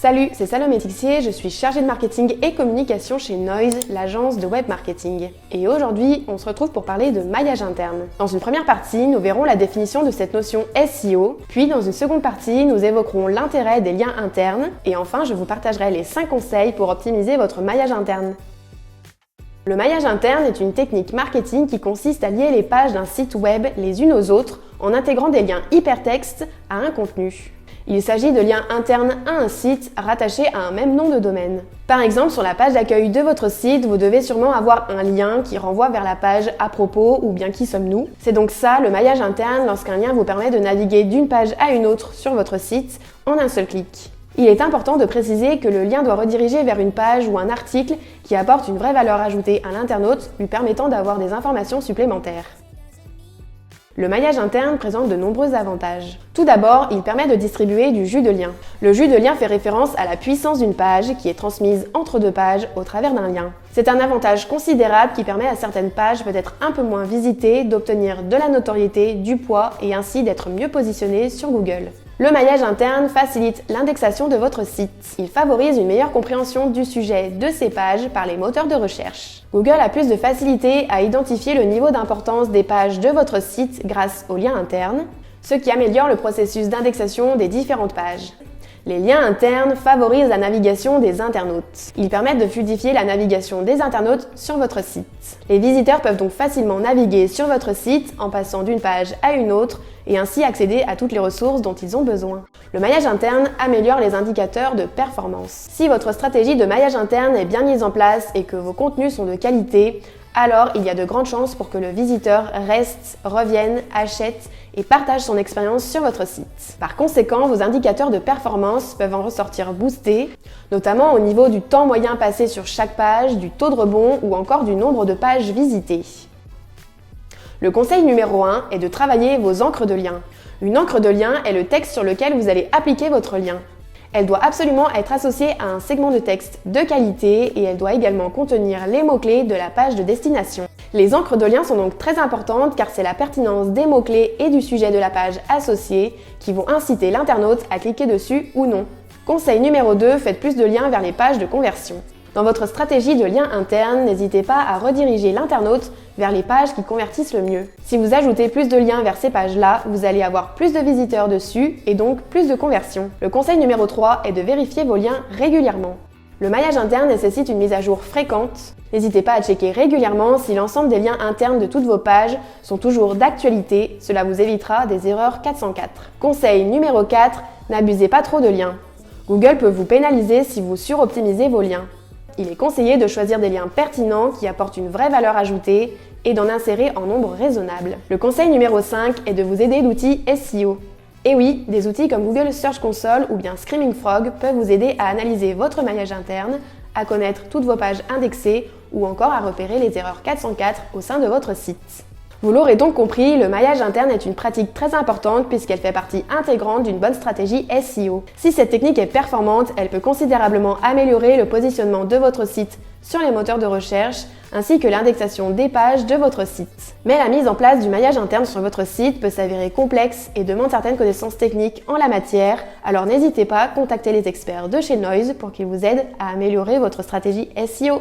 Salut, c'est Salomé Tixier, je suis chargée de marketing et communication chez Noise, l'agence de web marketing. Et aujourd'hui, on se retrouve pour parler de maillage interne. Dans une première partie, nous verrons la définition de cette notion SEO, puis dans une seconde partie, nous évoquerons l'intérêt des liens internes, et enfin, je vous partagerai les 5 conseils pour optimiser votre maillage interne. Le maillage interne est une technique marketing qui consiste à lier les pages d'un site web les unes aux autres en intégrant des liens hypertextes à un contenu. Il s'agit de liens internes à un site rattachés à un même nom de domaine. Par exemple, sur la page d'accueil de votre site, vous devez sûrement avoir un lien qui renvoie vers la page à propos ou bien qui sommes-nous. C'est donc ça le maillage interne lorsqu'un lien vous permet de naviguer d'une page à une autre sur votre site en un seul clic. Il est important de préciser que le lien doit rediriger vers une page ou un article qui apporte une vraie valeur ajoutée à l'internaute, lui permettant d'avoir des informations supplémentaires. Le maillage interne présente de nombreux avantages. Tout d'abord, il permet de distribuer du jus de lien. Le jus de lien fait référence à la puissance d'une page qui est transmise entre deux pages au travers d'un lien. C'est un avantage considérable qui permet à certaines pages peut-être un peu moins visitées d'obtenir de la notoriété, du poids et ainsi d'être mieux positionnées sur Google. Le maillage interne facilite l'indexation de votre site. Il favorise une meilleure compréhension du sujet de ces pages par les moteurs de recherche. Google a plus de facilité à identifier le niveau d'importance des pages de votre site grâce aux liens internes, ce qui améliore le processus d'indexation des différentes pages. Les liens internes favorisent la navigation des internautes. Ils permettent de fluidifier la navigation des internautes sur votre site. Les visiteurs peuvent donc facilement naviguer sur votre site en passant d'une page à une autre et ainsi accéder à toutes les ressources dont ils ont besoin. Le maillage interne améliore les indicateurs de performance. Si votre stratégie de maillage interne est bien mise en place et que vos contenus sont de qualité, alors il y a de grandes chances pour que le visiteur reste, revienne, achète et partage son expérience sur votre site. Par conséquent, vos indicateurs de performance peuvent en ressortir boostés, notamment au niveau du temps moyen passé sur chaque page, du taux de rebond ou encore du nombre de pages visitées. Le conseil numéro 1 est de travailler vos encres de lien. Une encre de lien est le texte sur lequel vous allez appliquer votre lien. Elle doit absolument être associée à un segment de texte de qualité et elle doit également contenir les mots-clés de la page de destination. Les encres de lien sont donc très importantes car c'est la pertinence des mots-clés et du sujet de la page associée qui vont inciter l'internaute à cliquer dessus ou non. Conseil numéro 2, faites plus de liens vers les pages de conversion. Dans votre stratégie de lien interne, n'hésitez pas à rediriger l'internaute vers les pages qui convertissent le mieux. Si vous ajoutez plus de liens vers ces pages-là, vous allez avoir plus de visiteurs dessus et donc plus de conversions. Le conseil numéro 3 est de vérifier vos liens régulièrement. Le maillage interne nécessite une mise à jour fréquente. N'hésitez pas à checker régulièrement si l'ensemble des liens internes de toutes vos pages sont toujours d'actualité. Cela vous évitera des erreurs 404. Conseil numéro 4, n'abusez pas trop de liens. Google peut vous pénaliser si vous suroptimisez vos liens. Il est conseillé de choisir des liens pertinents qui apportent une vraie valeur ajoutée et d'en insérer en nombre raisonnable. Le conseil numéro 5 est de vous aider d'outils SEO. Et oui, des outils comme Google Search Console ou bien Screaming Frog peuvent vous aider à analyser votre maillage interne, à connaître toutes vos pages indexées ou encore à repérer les erreurs 404 au sein de votre site. Vous l'aurez donc compris, le maillage interne est une pratique très importante puisqu'elle fait partie intégrante d'une bonne stratégie SEO. Si cette technique est performante, elle peut considérablement améliorer le positionnement de votre site sur les moteurs de recherche ainsi que l'indexation des pages de votre site. Mais la mise en place du maillage interne sur votre site peut s'avérer complexe et demande certaines connaissances techniques en la matière, alors n'hésitez pas à contacter les experts de chez Noise pour qu'ils vous aident à améliorer votre stratégie SEO.